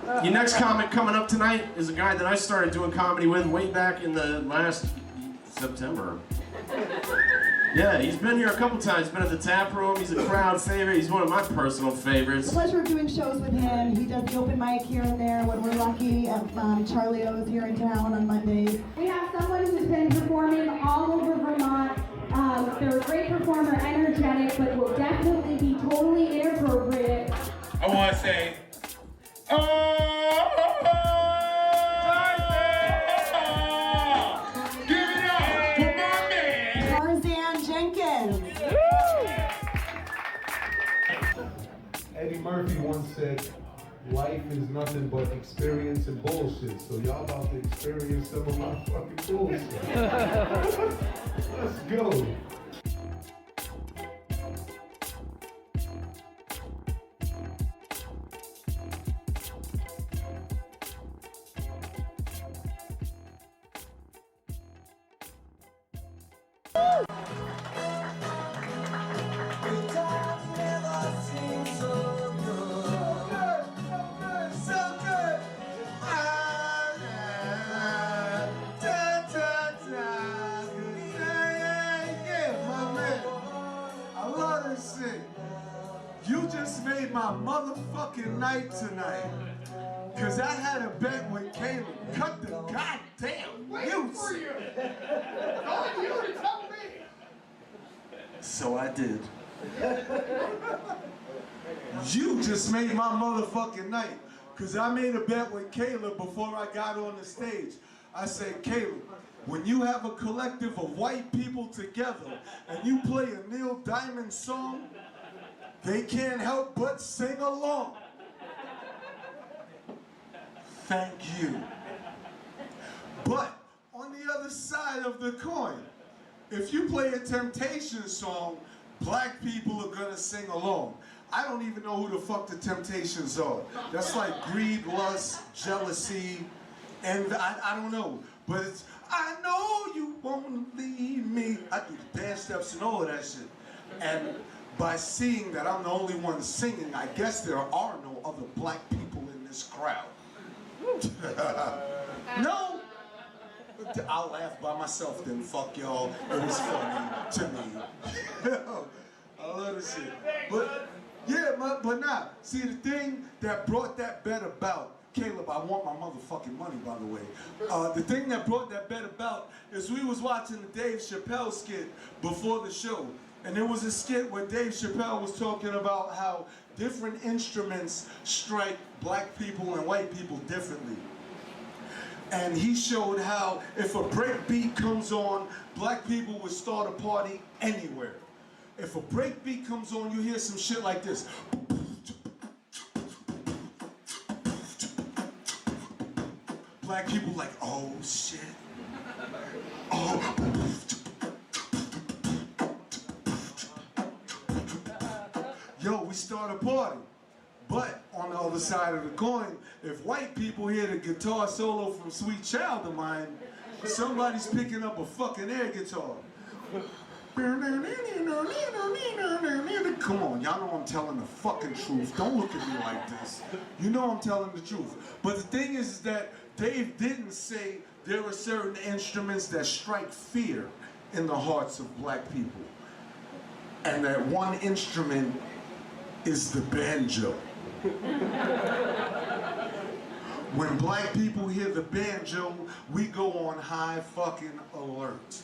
Your next comic coming up tonight is a guy that I started doing comedy with way back in the last September. Yeah, he's been here a couple times, been at the tap room, he's a crowd favorite, he's one of my personal favorites. It's a pleasure of doing shows with him. He does the open mic here and there when we're lucky at Charlie O's here in town on Mondays. We have someone who's been performing all over Vermont. They're a great performer, energetic, but will definitely be totally inappropriate. I want to say, give it up for my man, Tarzan Jenkins. Eddie Murphy once said, life is nothing but experience and bullshit. So y'all about to experience some of my fucking bullshit. Let's go. You just made my motherfucking night tonight. Cause I had a bet with Caleb. Cut the goddamn music. you to tell me. So I did. You just made my motherfucking night. Cause I made a bet with Caleb before I got on the stage. I said, Caleb, when you have a collective of white people together and you play a Neil Diamond song, they can't help but sing along. Thank you. But on the other side of the coin, if you play a Temptations song, black people are gonna sing along. I don't even know who the fuck the Temptations are. That's like greed, lust, jealousy, and I don't know. But it's, I know you won't leave me. I do the dance steps and all of that shit. And by seeing that I'm the only one singing, I guess there are no other black people in this crowd. No! I'll laugh by myself then, fuck y'all. It was funny to me. I love this shit. But, yeah, but nah. See, the thing that brought that bet about, Caleb, I want my motherfucking money, by the way. The thing that brought that bet about is we was watching the Dave Chappelle skit before the show. And there was a skit where Dave Chappelle was talking about how different instruments strike black people and white people differently. And he showed how if a break beat comes on, black people would start a party anywhere. If a break beat comes on, you hear some shit like this. Black people like, oh shit. Oh. Yo, we start a party. But on the other side of the coin, if white people hear the guitar solo from Sweet Child of Mine, somebody's picking up a fucking air guitar. Come on, y'all know I'm telling the fucking truth. Don't look at me like this. You know I'm telling the truth. But the thing is that Dave didn't say there are certain instruments that strike fear in the hearts of black people. And that one instrument is the banjo. When black people hear the banjo, we go on high fucking alert.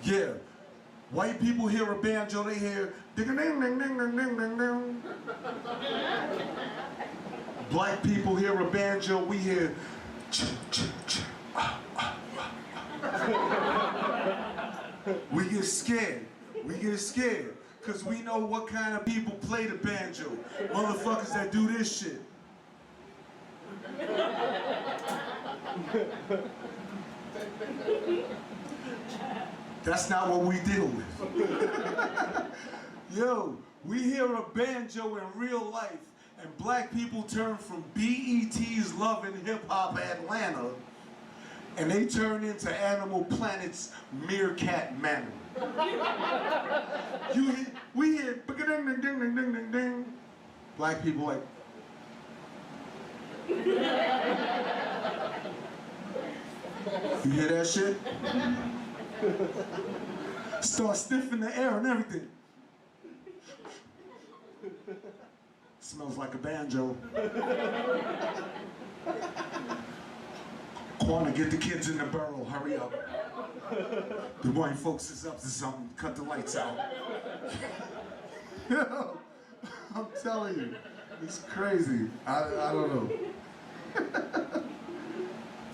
Yeah. White people hear a banjo, they hear ding ding ding ding ding ding ding ding. Black people hear a banjo, we hear we get scared. We get scared. Cause we know what kind of people play the banjo. Motherfuckers that do this shit. That's not what we deal with. Yo, we hear a banjo in real life and black people turn from BET's Love and Hip Hop Atlanta and they turn into Animal Planet's Meerkat Manor. We hear ding ding ding ding ding ding. Black people like, You hear that shit? Start sniffing the air and everything. Smells like a banjo. Quanah, get the kids in the barrel, hurry up. The white folks is up to something, cut the lights out. Yo, I'm telling you, it's crazy. I don't know.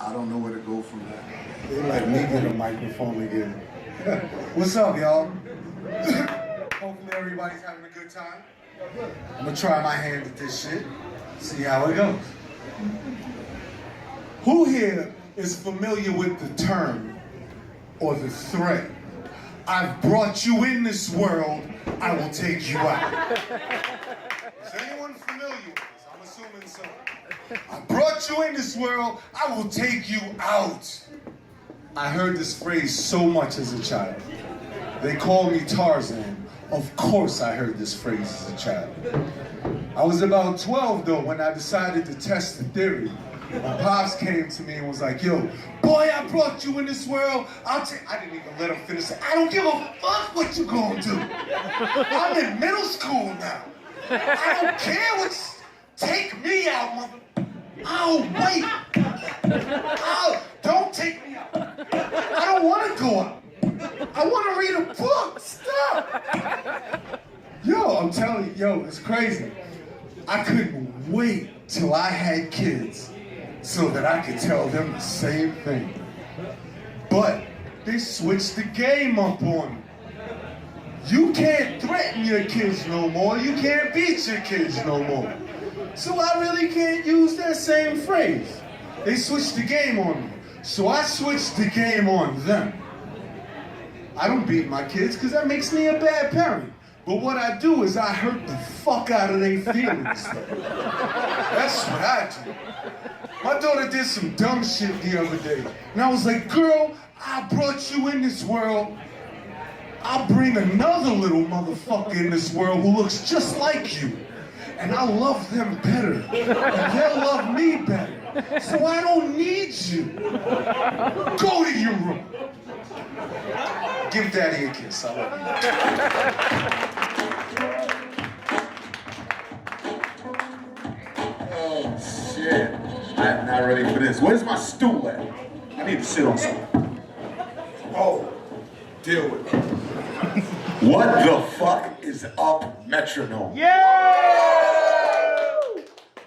I don't know where to go from that. They let me get a microphone again. What's up, y'all? Hopefully everybody's having a good time. I'm gonna try my hand at this shit, see how it goes. Who here is familiar with the term or the threat? I've brought you in this world, I will take you out. Is anyone familiar with this? I'm assuming so. I brought you in this world, I will take you out. I heard this phrase so much as a child. They called me Tarzan. Of course I heard this phrase as a child. I was about 12 though when I decided to test the theory. My pops came to me and was like, yo, boy, I brought you in this world. I didn't even let him finish it. I don't give a fuck what you gonna do. I'm in middle school now. I don't care what's, take me out, mother. Oh, wait. Oh, don't take me out. I don't want to go out. I want to read a book. Stop. Yo, I'm telling you, yo, it's crazy. I couldn't wait till I had kids so that I could tell them the same thing. But they switched the game up on me. You can't threaten your kids no more. You can't beat your kids no more. So I really can't use that same phrase. They switched the game on me. So I switched the game on them. I don't beat my kids because that makes me a bad parent. But what I do is I hurt the fuck out of their feelings. That's what I do. My daughter did some dumb shit the other day. And I was like, girl, I brought you in this world. I'll bring another little motherfucker in this world who looks just like you. And I'll love them better. And they'll love me better. So I don't need you. Go to your room. Give Daddy a kiss. I love you. Oh, shit. I'm not ready for this. Where's my stool at? I need to sit on something. Oh, deal with it. What the fuck is up, Metronome? Yeah!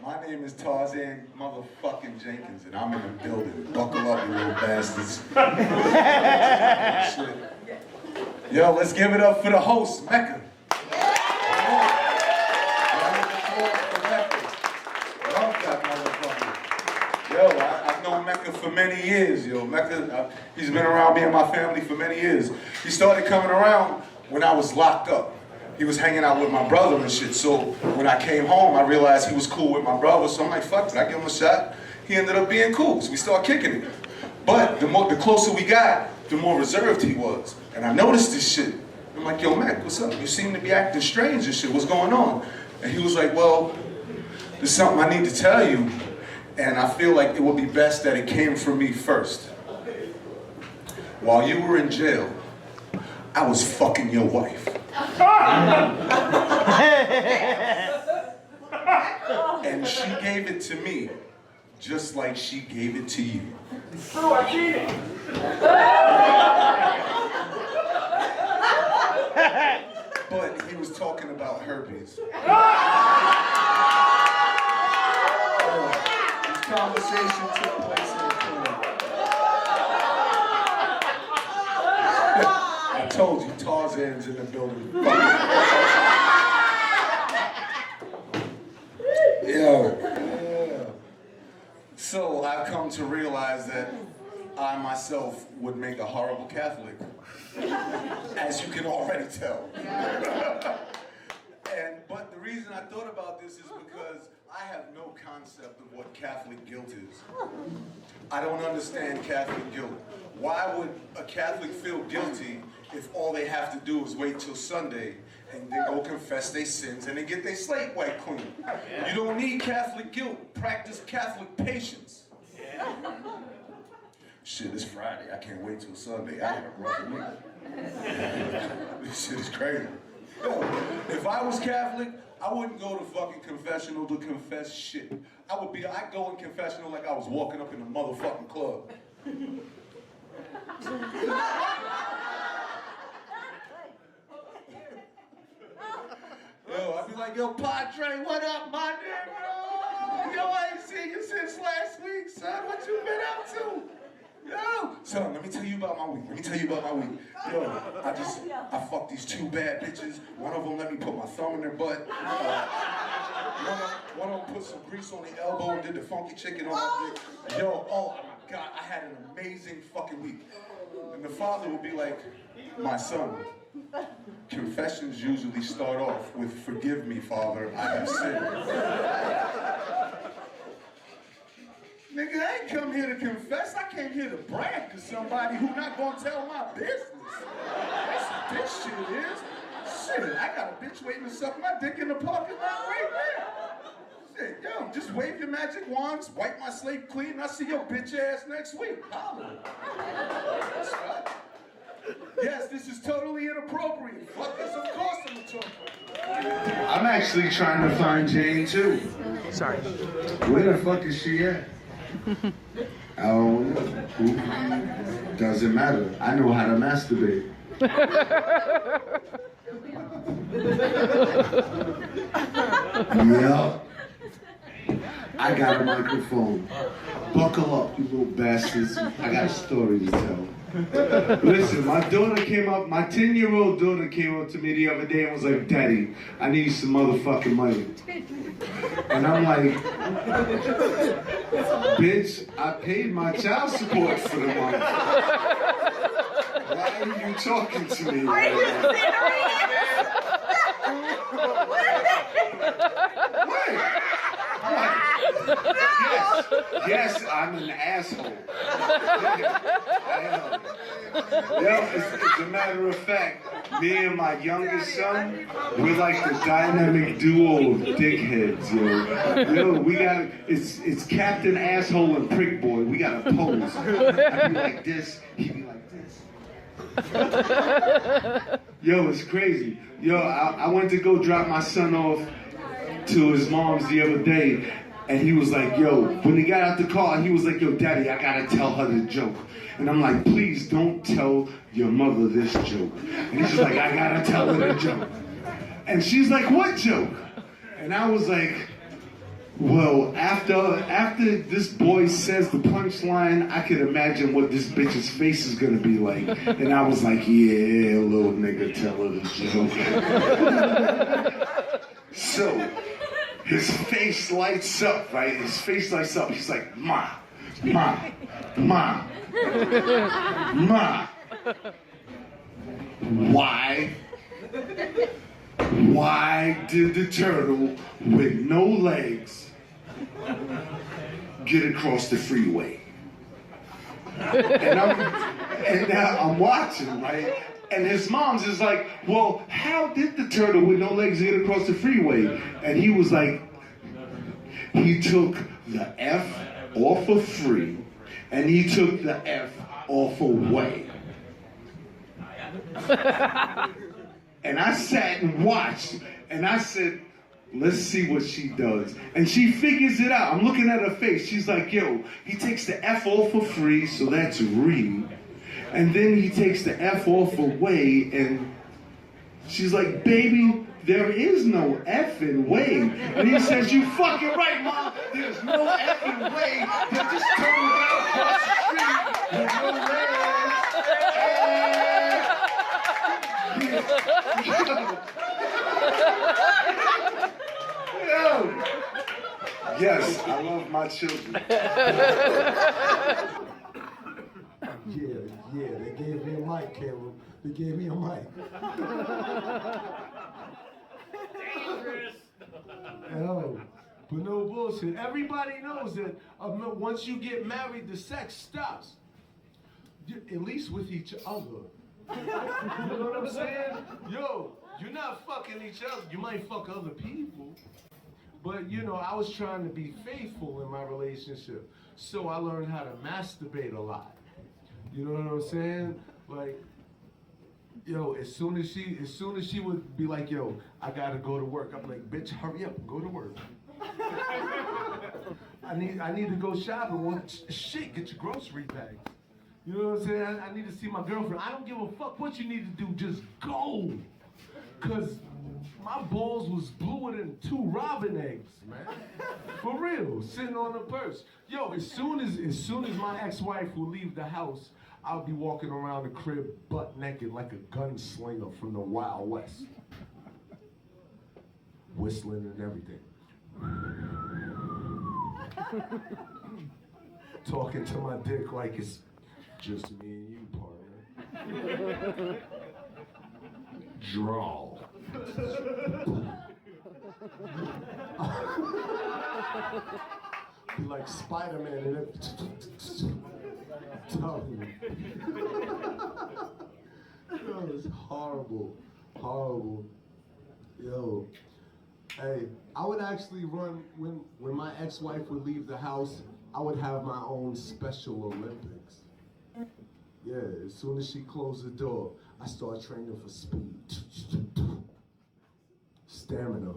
My name is Tarzan motherfucking Jenkins, and I'm in the building. Buckle up, you little bastards. Shit. Yo, let's give it up for the host, Mecca. Yo, I've known Mecca for many years, yo. Mecca, he's been around me and my family for many years. He started coming around when I was locked up. He was hanging out with my brother and shit, so when I came home, I realized he was cool with my brother, so I'm like, fuck it, I give him a shot. He ended up being cool, so we started kicking it. But the closer we got, the more reserved he was. And I noticed this shit. I'm like, yo, Mac, what's up? You seem to be acting strange and shit, what's going on? And he was like, well, there's something I need to tell you, and I feel like it would be best that it came from me first. While you were in jail, I was fucking your wife. And she gave it to me, just like she gave it to you. True, I've seen it. But he was talking about herpes. This conversation took place in the pool. I told you, Tarzan's in the building. Yeah. So I've come to realize that I myself would make a horrible Catholic, as you can already tell. But the reason I thought about this is because I have no concept of what Catholic guilt is. I don't understand Catholic guilt. Why would a Catholic feel guilty if all they have to do is wait till Sunday and then go confess their sins and then get their slate wiped clean. You don't need Catholic guilt. Practice Catholic patience. Shit, it's Friday. I can't wait till Sunday. I had a rough week. This shit is crazy. Yo, if I was Catholic, I wouldn't go to fucking confessional to confess shit. I'd go in confessional like I was walking up in a motherfucking club. Yo, I'd be like, yo, Padre, what up, my nigga? Yo, I ain't seen you since last week, son. What you been up to? Yo, son, let me tell you about my week. Yo, I fucked these 2 bad bitches. One of them let me put my thumb in their butt. One of them put some grease on the elbow and did the funky chicken on my dick. Yo, oh my God, I had an amazing fucking week. And the father would be like, my son, confessions usually start off with, forgive me, Father, I have sinned. Nigga, I ain't come here to confess. I came here to brag to somebody who not gonna tell my business. That's what this shit is. Shit, I got a bitch waiting to suck my dick in the parking lot right there. Shit, yo, just wave your magic wands, wipe my slate clean, and I'll see your bitch ass next week. Holla. That's right. Yes, this is totally inappropriate. Fuck this, of course I'm inappropriate. I'm actually trying to find Jane too. Sorry. Where the fuck is she at? I don't know. Doesn't matter. I know how to masturbate. Yeah. I got a microphone. Buckle up, you little bastards. I got a story to tell. Listen, my 10-year-old daughter came up to me the other day and was like, Daddy, I need some motherfucking money. And I'm like, bitch, I paid my child support for the month. Why are you talking to me right now? What? Yes, I'm an asshole. I am. Yo, as a matter of fact, me and my youngest son, we're like the dynamic duo of dickheads, yo. Yo, we got, it's Captain Asshole and Prick Boy. We got to pose. I'd be like this, he'd be like this. Yo, it's crazy. Yo, I went to go drop my son off to his mom's the other day, and he was like, yo, when he got out the car, he was like, yo, Daddy, I gotta tell her the joke. And I'm like, please don't tell your mother this joke. And he's just like, I gotta tell her the joke. And she's like, what joke? And I was like, well, after this boy says the punchline, I can imagine what this bitch's face is gonna be like. And I was like, yeah, little nigga, tell her the joke. So, his face lights up, right? His face lights up. He's like, Ma. Why did the turtle with no legs get across the freeway? And now I'm watching, right? And his mom's is like, well, how did the turtle with no legs get across the freeway? And he was like, he took the F off of free, and he took the F off of way. And I sat and watched, and I said, let's see what she does. And she figures it out. I'm looking at her face. She's like, yo, he takes the F off of free, so that's read. And then he takes the F off away, and she's like, baby, there is no F in way. And he says, you fucking right, Mom. There's no F in way. They just turned out across the street with no legs. Yo. Yes, I love my children. Yeah, they gave me a mic, Caleb. They gave me a mic. Dangerous. Oh, but no bullshit. Everybody knows that once you get married, the sex stops. At least with each other. You know what I'm saying? Yo, You're not fucking each other. You might fuck other people. But, you know, I was trying to be faithful in my relationship. So I learned how to masturbate a lot. You know what I'm saying? Like, yo, as soon as she would be like, yo, I gotta go to work, I'm like, bitch, hurry up, go to work. I need to go shopping. Well, shit, get your grocery bags. You know what I'm saying? I need to see my girlfriend. I don't give a fuck what you need to do, just go. Cause my balls was bluer than 2 robin eggs, man. For real, sitting on the purse. Yo, as soon as my ex-wife will leave the house, I'll be walking around the crib butt naked like a gunslinger from the Wild West. Whistling and everything. Talking to my dick like it's just me and you, partner. Draw. Be like Spider-Man and it. Yo, it's horrible. Horrible. Yo. Hey, I would actually run, when my ex-wife would leave the house, I would have my own Special Olympics. Yeah, as soon as she closed the door, I start training for speed. Stamina.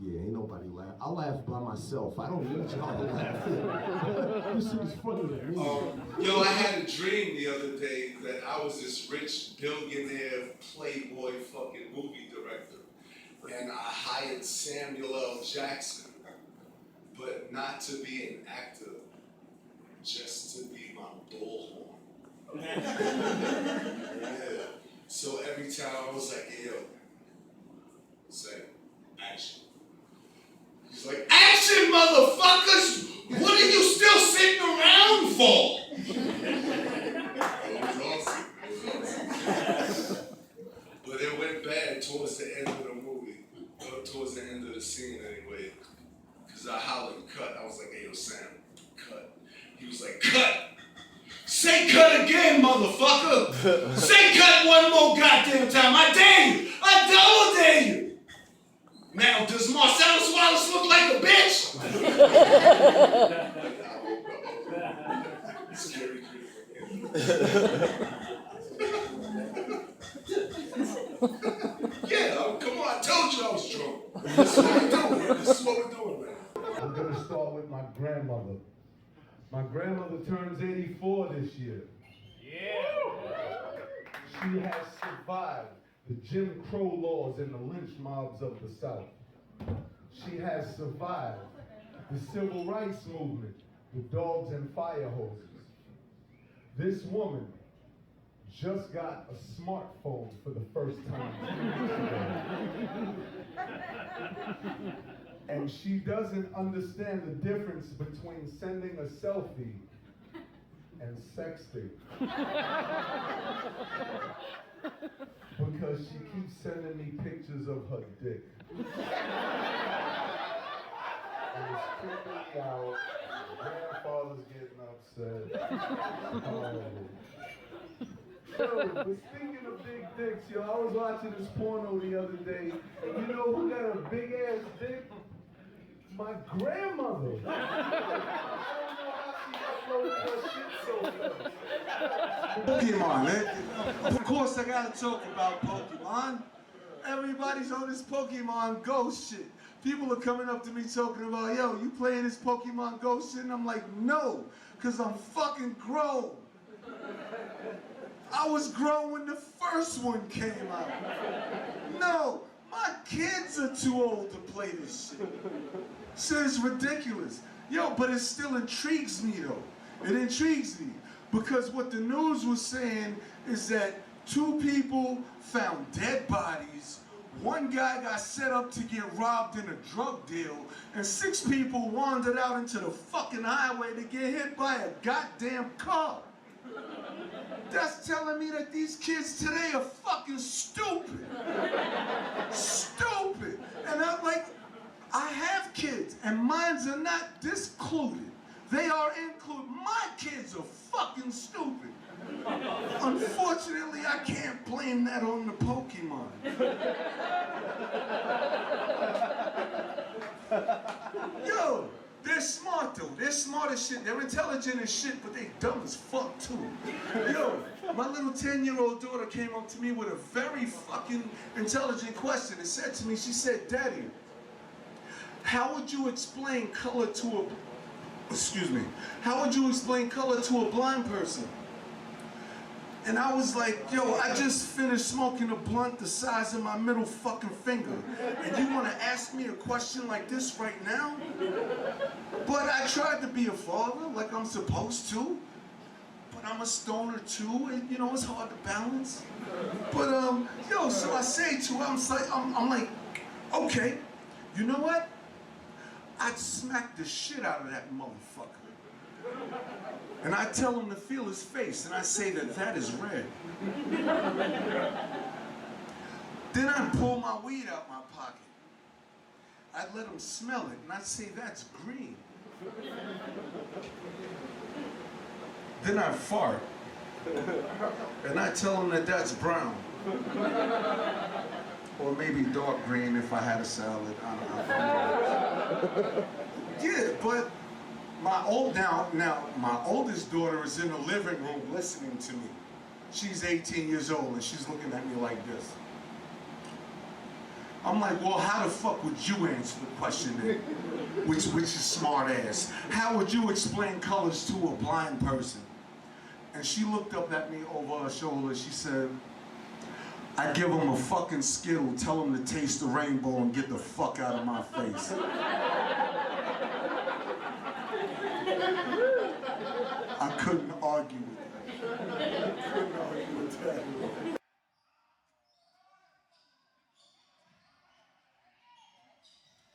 Yeah, ain't nobody laugh. I laugh by myself. I don't need y'all to laugh. This shit is funny to me. Yo, I had a dream the other day that I was this rich billionaire playboy fucking movie director, and I hired Samuel L. Jackson, but not to be an actor, just to be my bullhorn. Yeah. So every time I was like, hey, yo, say, action. He's like, action, motherfuckers! What are you still sitting around for? It was awesome. But it went bad towards the end of the movie, towards the end of the scene anyway. Because I hollered cut. I was like, hey, yo, Sam, cut. He was like, cut! Say cut again, motherfucker! Say cut one more goddamn time. I dare you! I double dare you! Now, does Marcellus Wallace look like a bitch? Scary Yeah, come on, I told you I was drunk. This is what we're doing. This is what we're doing, man. I'm gonna start with my grandmother. My grandmother turns 84 this year. Yeah. She has survived the Jim Crow laws and the lynch mobs of the South. She has survived the civil rights movement, the dogs and fire hoses. This woman just got a smartphone for the first time. And she doesn't understand the difference between sending a selfie and sexting. Because she keeps sending me pictures of her dick. And it's creeping me out. Grandfather's getting upset. Yo, but speaking of big dicks, yo, I was watching this porno the other day, and you know who got a big ass dick? My grandmother. I don't know how she uploaded her shit so fast. Pokemon, man. Of course I gotta talk about Pokemon. Everybody's on this Pokemon Go shit. People are coming up to me talking about, yo, you playing this Pokemon Go shit? And I'm like, no, because I'm fucking grown. I was grown when the first one came out. No, my kids are too old to play this shit. Shit is ridiculous. Yo, but it still intrigues me though. It intrigues me because what the news was saying is that 2 people found dead bodies, 1 guy got set up to get robbed in a drug deal, and 6 people wandered out into the fucking highway to get hit by a goddamn car. That's telling me that these kids today are fucking stupid. Stupid. And I'm like, I have kids, and mines are not discluded. They are included. My kids are fucking stupid. Unfortunately, I can't blame that on the Pokemon. Yo, they're smart though. They're smart as shit. They're intelligent as shit, but they dumb as fuck too. Yo, my little 10-year-old daughter came up to me with a very fucking intelligent question. And said to me, she said, "Daddy, how would you explain color to a, how would you explain color to a blind person?" And I was like, yo, I just finished smoking a blunt the size of my middle fucking finger. And you wanna ask me a question like this right now? But I tried to be a father like I'm supposed to. But I'm a stoner too, and you know, it's hard to balance. But yo, so I say to her, I'm like, okay, you know what? I'd smack the shit out of that motherfucker. And I tell him to feel his face, and I say that is red. Then I'd pull my weed out my pocket. I'd let him smell it, and I'd say that's green. Then I'd fart, and I'd tell him that that's brown. Or maybe dark green if I had a salad, I don't know. Yeah, but my oldest daughter is in the living room listening to me. She's 18 years old and she's looking at me like this. I'm like, well, how the fuck would you answer the question then? Which is smart ass. How would you explain colors to a blind person? And she looked up at me over her shoulder. She said, I give him a fucking Skittle, tell him to taste the rainbow and get the fuck out of my face. I couldn't argue with that.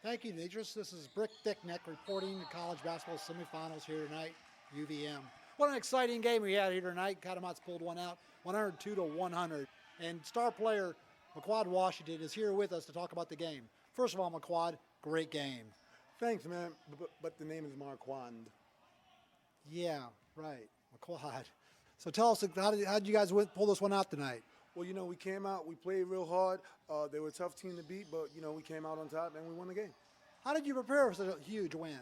Thank you, Demetrius. This is Brick Thickneck reporting the college basketball semifinals here tonight, UVM. What an exciting game we had here tonight. Catamounts pulled one out, 102-100. And star player McQuad Washington is here with us to talk about the game. First of all, McQuad, great game. Thanks, man, but the name is Marquand. Yeah, right, McQuad. So tell us, how did you guys pull this one out tonight? Well, you know, we came out, we played real hard. They were a tough team to beat, but, you know, we came out on top and we won the game. How did you prepare for such a huge win?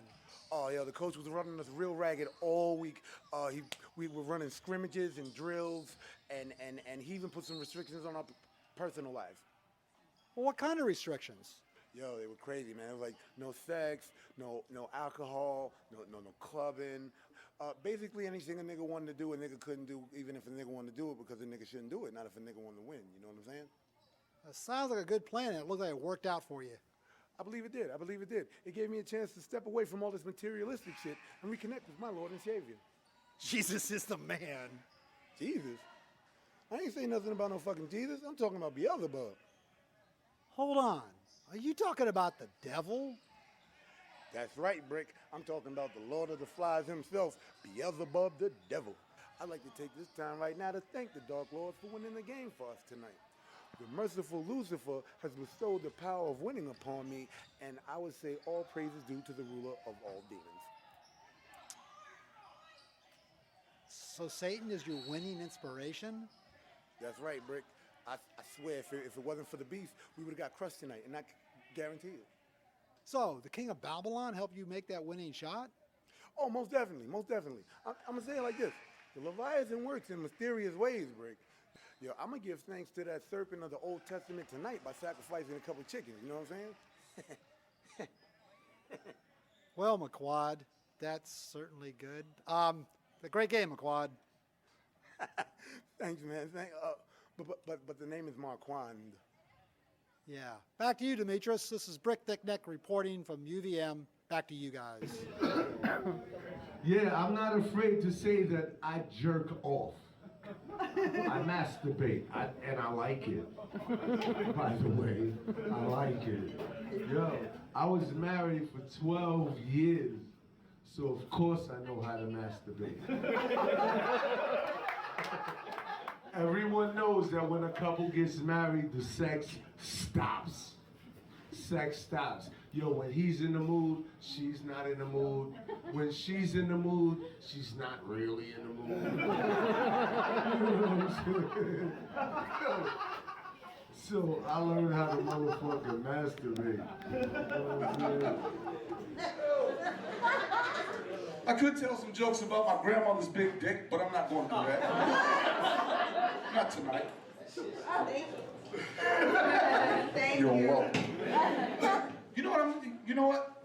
Oh, yeah, the coach was running us real ragged all week. We were running scrimmages and drills, and he even put some restrictions on our personal life. Well, what kind of restrictions? Yo, they were crazy, man. It was like no sex, no alcohol, no clubbing. Basically anything a nigga wanted to do, a nigga couldn't do, even if a nigga wanted to do it, because a nigga shouldn't do it, not if a nigga wanted to win. You know what I'm saying? That sounds like a good plan. It looked like it worked out for you. I believe it did. I believe it did. It gave me a chance to step away from all this materialistic shit and reconnect with my Lord and Savior. Jesus is the man. Jesus? I ain't saying nothing about no fucking Jesus. I'm talking about Beelzebub. Hold on. Are you talking about the devil? That's right, Brick. I'm talking about the Lord of the Flies himself, Beelzebub the devil. I'd like to take this time right now to thank the Dark Lord for winning the game for us tonight. The merciful Lucifer has bestowed the power of winning upon me, and I would say all praise is due to the ruler of all demons. So Satan is your winning inspiration? That's right, Brick. I swear, if it wasn't for the beast, we would have got crushed tonight, and I guarantee it. So, the king of Babylon helped you make that winning shot? Oh, most definitely, most definitely. I'm going to say it like this. The Leviathan works in mysterious ways, Brick. Yo, I'm going to give thanks to that serpent of the Old Testament tonight by sacrificing a couple chickens, you know what I'm saying? Well, McQuad, that's certainly good. A great game, McQuad. Thanks, man. But the name is Marquand. Yeah. Back to you, Demetrius. This is Brick Thickneck reporting from UVM. Back to you guys. Yeah, I'm not afraid to say that I jerk off. I masturbate, and I like it. By the way, I like it. Yo, I was married for 12 years, so of course I know how to masturbate. Everyone knows that when a couple gets married, the sex stops. sex stops. Yo, when he's in the mood, she's not in the mood. When she's in the mood, she's not really in the mood. You know what I'm saying? So I learned how to motherfucking masturbate. You know what I'm saying? I could tell some jokes about my grandmother's big dick, but I'm not going to do that. Not tonight. Thank You're you. welcome. You know what?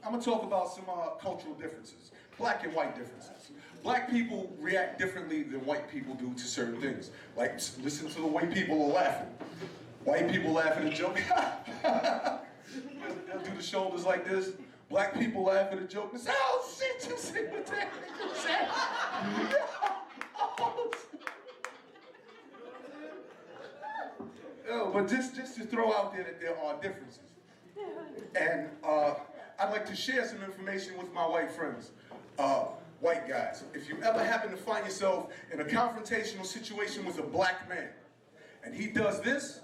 I'm gonna talk about some cultural differences, black and white differences. Black people react differently than white people do to certain things. Like, listen to the way people are laughing. White people laugh at a joke. They'll do the shoulders like this. Black people laugh at a joke and say, "Oh shit, you see what that nigga said?" Oh, but just to throw out there that there are differences. And I'd like to share some information with my white friends. White guys, if you ever happen to find yourself in a confrontational situation with a black man, and he does this,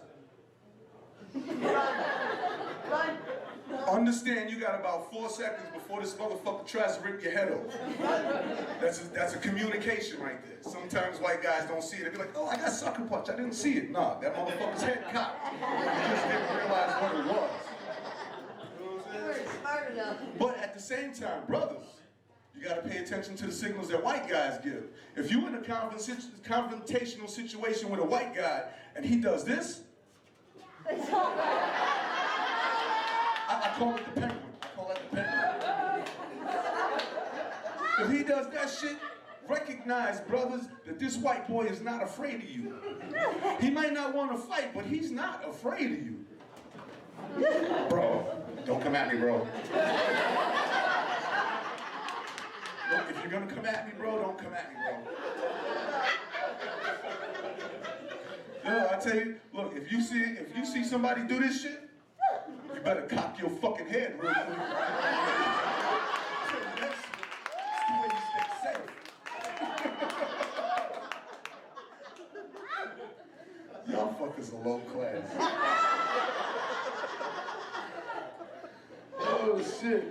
understand you got about 4 seconds before this motherfucker tries to rip your head off. That's a communication right there. Sometimes white guys don't see it. They be like, "Oh, I got sucker punch. I didn't see it." Nah, that motherfucker's head cocked. He just didn't realize what it was. You know what I'm saying? Smart enough. But at the same time, brothers, you got to pay attention to the signals that white guys give. If you're in a confrontational situation with a white guy and he does this, I call it the penguin. I call it the penguin. If he does that shit, recognize, brothers, that this white boy is not afraid of you. He might not want to fight, but he's not afraid of you. Bro, don't come at me, bro. Look, if you're gonna come at me, bro, don't come at me, bro. No, I tell you, look, if you see somebody do this shit, you better cock your fucking head real quick. That's the way you stay safe. Y'all fuckers are low class. Oh shit.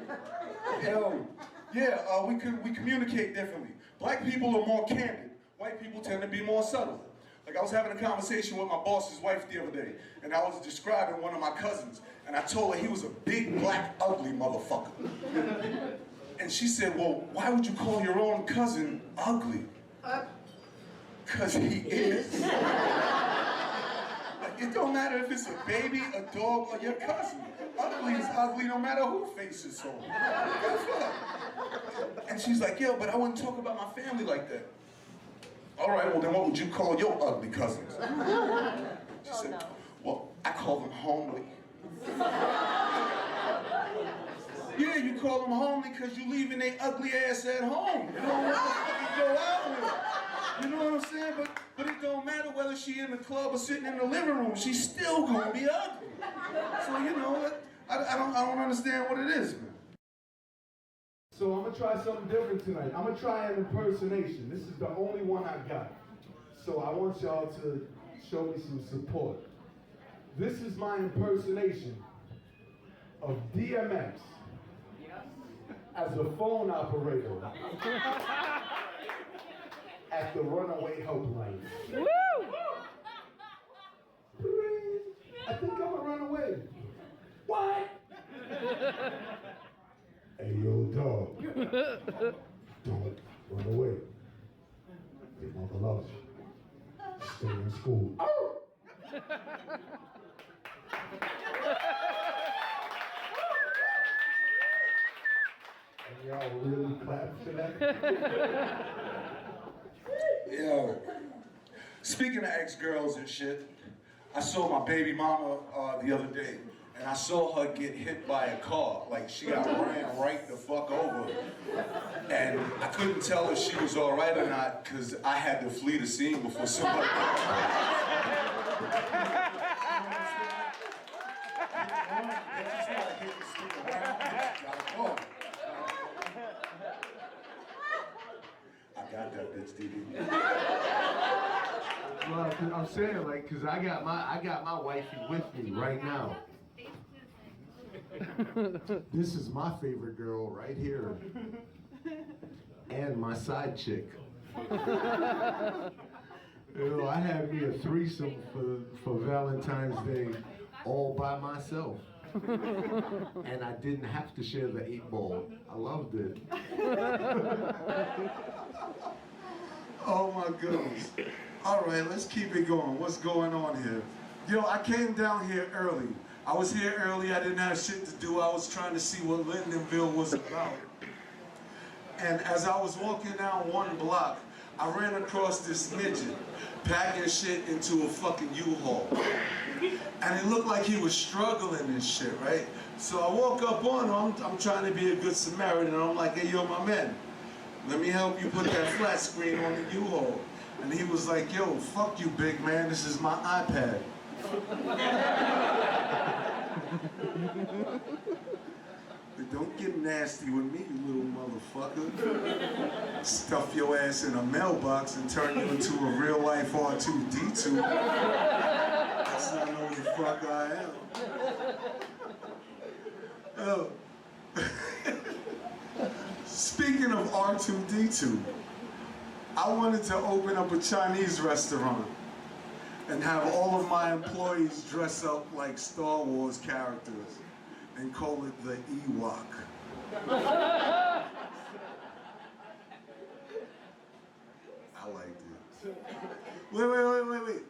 Yo. Yeah, we communicate differently. Black people are more candid. White people tend to be more subtle. Like, I was having a conversation with my boss's wife the other day, and I was describing one of my cousins, and I told her he was a big, black, ugly motherfucker. And she said, "Well, why would you call your own cousin ugly?" "'Cause he is." Like, it don't matter if it's a baby, a dog, or your cousin. Ugly is ugly no matter who faces home. Guess what? And she's like, "Yeah, but I wouldn't talk about my family like that." "All right, well then what would you call your ugly cousins?" She said, "Well, I call them homely." "Yeah, you call them homely because you leaving their ugly ass at home. You don't want to go out with them. You know what I'm saying? But it don't matter whether she in the club or sitting in the living room. She's still gonna be ugly. So you know what? I don't understand what it is, man." So I'm gonna try something different tonight. I'm gonna try an impersonation. This is the only one I got. So I want y'all to show me some support. This is my impersonation of DMX as a phone operator at the Runaway Helpline. Woo! I think I'm gonna run away. What? Hey, yo, dog. Don't run away. Your mother loves you. Stay in school. And y'all really clap for that? Yo, speaking of ex-girls and shit, I saw my baby mama the other day, and I saw her get hit by a car. Like, she got ran right the fuck over. And I couldn't tell if she was all right or not, because I had to flee the scene before somebody... I got that bitch, DD. Well, I'm saying, like, cause I got my wifey with me right now. This is my favorite girl right here. And my side chick. You know, I had me a threesome for Valentine's Day all by myself. And I didn't have to share the 8-ball. I loved it. Oh my goodness. All right, let's keep it going. What's going on here? Yo, I came down here early. I was here early. I didn't have shit to do. I was trying to see what Lindenville was about. And as I was walking down one block, I ran across this midget packing shit into a fucking U-Haul. And it looked like he was struggling and shit, right? So I woke up on him. I'm trying to be a good Samaritan. And I'm like, hey, yo, my man, let me help you put that flat screen on the U-Haul. And he was like, yo, fuck you, big man. This is my iPad. Don't get nasty with me, you little motherfucker. Stuff your ass in a mailbox and turn you into a real-life R2-D2. That's not who the fuck I am. Oh. Speaking of R2-D2, I wanted to open up a Chinese restaurant and have all of my employees dress up like Star Wars characters and call it the Ewok. I liked it. Wait.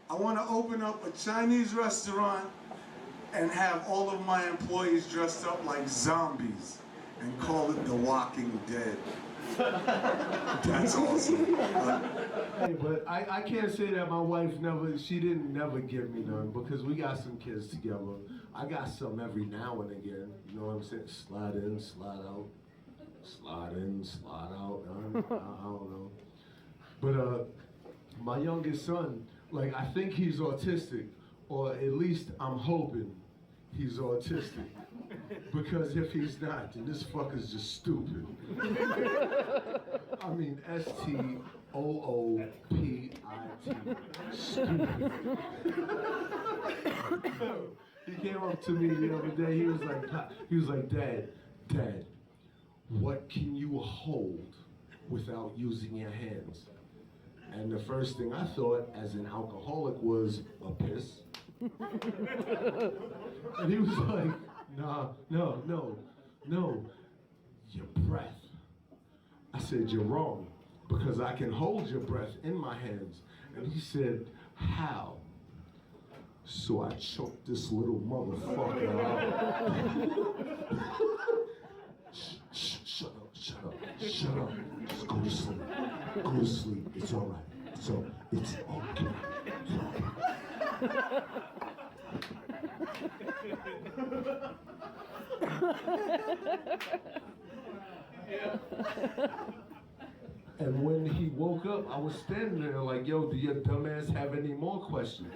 I want to open up a Chinese restaurant and have all of my employees dressed up like zombies and call it The Walking Dead. That's awesome. Hey, but I can't say that my wife she didn't never give me none because we got some kids together. I got some every now and again. You know what I'm saying? Slide in, slide out. Slide in, slide out. I don't know. But my youngest son, like, I think he's autistic, or at least I'm hoping he's autistic. Because if he's not, then this fucker's just stupid. I mean, STOOPIT. Stupid. He came up to me the other day, he was like, Dad, what can you hold without using your hands? And the first thing I thought as an alcoholic was a piss. And he was like, no, your breath. I said, you're wrong, because I can hold your breath in my hands. And he said, how? So I choked this little motherfucker out. Shut up. Just go to sleep. Go to sleep. It's all right. It's okay. It's okay. And when he woke up, I was standing there like, yo, do your dumbass have any more questions?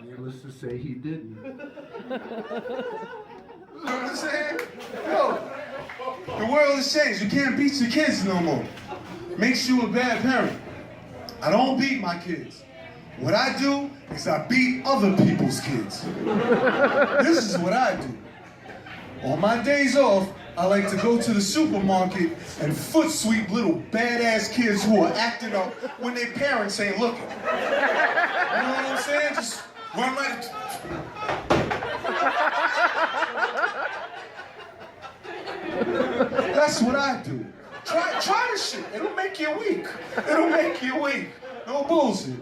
Needless to say, he didn't. You know what I'm saying? Yo, the world has changed. You can't beat your kids no more. Makes you a bad parent. I don't beat my kids. What I do is I beat other people's kids. This is what I do. On my days off, I like to go to the supermarket and foot sweep little badass kids who are acting up when their parents ain't looking. You know what I'm saying? Just run right. That's what I do. Try this shit. It'll make you weak. It'll make you weak. No bullshit.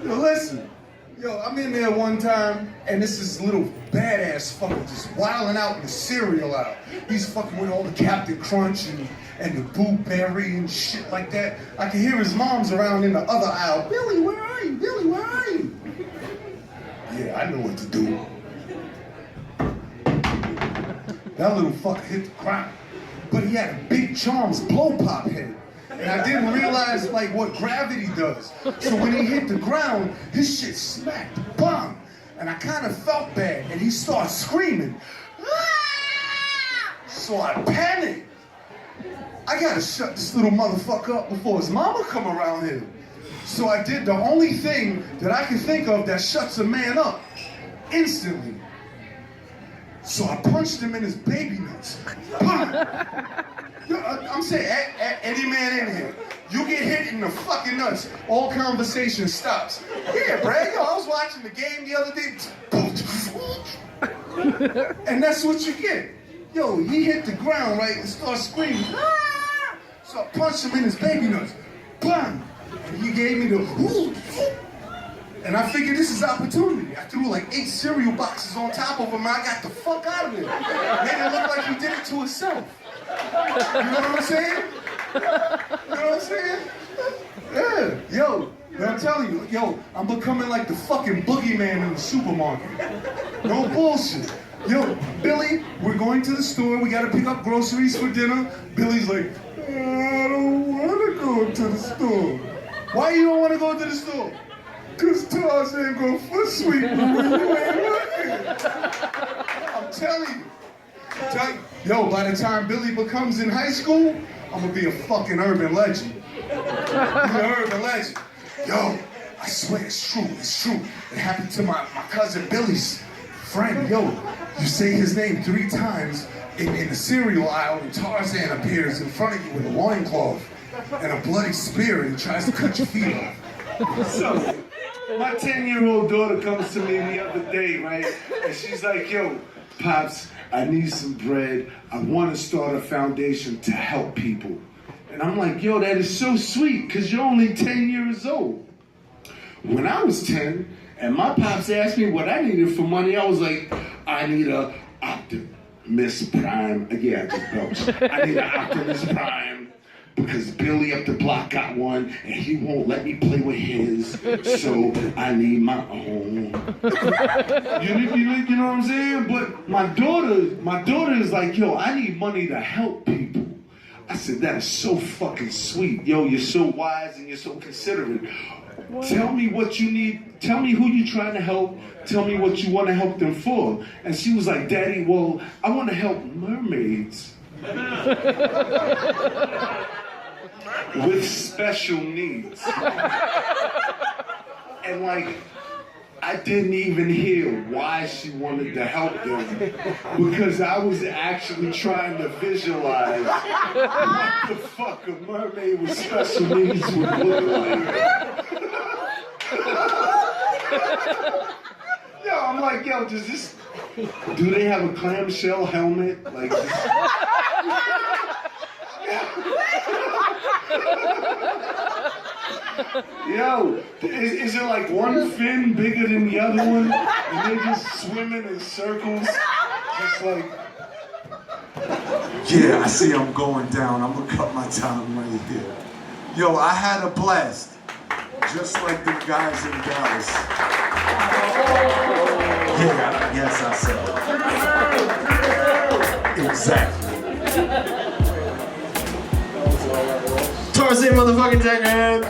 Yo, listen. Yo, I'm in there one time, and this is little badass fucker just wilding out in the cereal aisle. He's fucking with all the Captain Crunch and the Boo Berry and shit like that. I can hear his mom's around in the other aisle. Billy, where are you? Billy, where are you? Yeah, I know what to do. That little fucker hit the ground. But he had a big Charms blow pop head. And I didn't realize like what gravity does. So when he hit the ground, his shit smacked, bang. And I kind of felt bad, and he started screaming. So I panicked. I gotta shut this little motherfucker up before his mama come around here. So I did the only thing that I can think of that shuts a man up instantly. So I punched him in his baby nuts. I'm saying, any man in here, you get hit in the fucking nuts, all conversation stops. Yeah, Brad, yo, I was watching the game the other day. And that's what you get. Yo, he hit the ground, right, and started screaming. Ah! So I punched him in his baby nuts. Bam! And he gave me the and I figured this is opportunity. I threw like 8 cereal boxes on top of him and I got the fuck out of there. Made it look like he did it to himself. You know what I'm saying? You know what I'm saying? Yeah, yo, I'm telling you, yo, I'm becoming like the fucking boogeyman in the supermarket. No bullshit. Yo, Billy, we're going to the store. We gotta pick up groceries for dinner. Billy's like, I don't wanna go to the store. Why you don't wanna go to the store? Cause Tarzan go foot sweep when you ain't looking. I'm telling you. Yo, by the time Billy becomes in high school, I'm gonna be a fucking urban legend. An urban legend. Yo, I swear it's true, it's true. It happened to my cousin Billy's friend. Yo, you say his name 3 times in the cereal aisle and Tarzan appears in front of you with a loincloth and a bloody spear and tries to cut your feet off. So, my 10-year-old daughter comes to me the other day, right? And she's like, yo, Pops, I need some bread. I want to start a foundation to help people. And I'm like, yo, that is so sweet, because you're only 10 years old. When I was 10, and my pops asked me what I needed for money, I was like, I need a Optimus Prime. Yeah, I just belched. I need an Optimus Prime. Because Billy up the block got one, and he won't let me play with his, so I need my own. You know what I'm saying? But my daughter is like, yo, I need money to help people. I said, that is so fucking sweet. Yo, you're so wise and you're so considerate. Tell me what you need. Tell me who you're trying to help. Tell me what you want to help them for. And she was like, Daddy, well, I want to help mermaids. With special needs. And like, I didn't even hear why she wanted to help them, because I was actually trying to visualize what the fuck a mermaid with special needs would look like. Yo, I'm like, yo, do they have a clamshell helmet? Like this? Yo, is it like one fin bigger than the other one? And they're just swimming in circles? Just like... Yeah, I see I'm going down. I'm gonna cut my time right here. Yo, I had a blast. Just like the guys in Dallas. Yeah, yes, I said it. Exactly. Tarzan motherfucking Jenkins.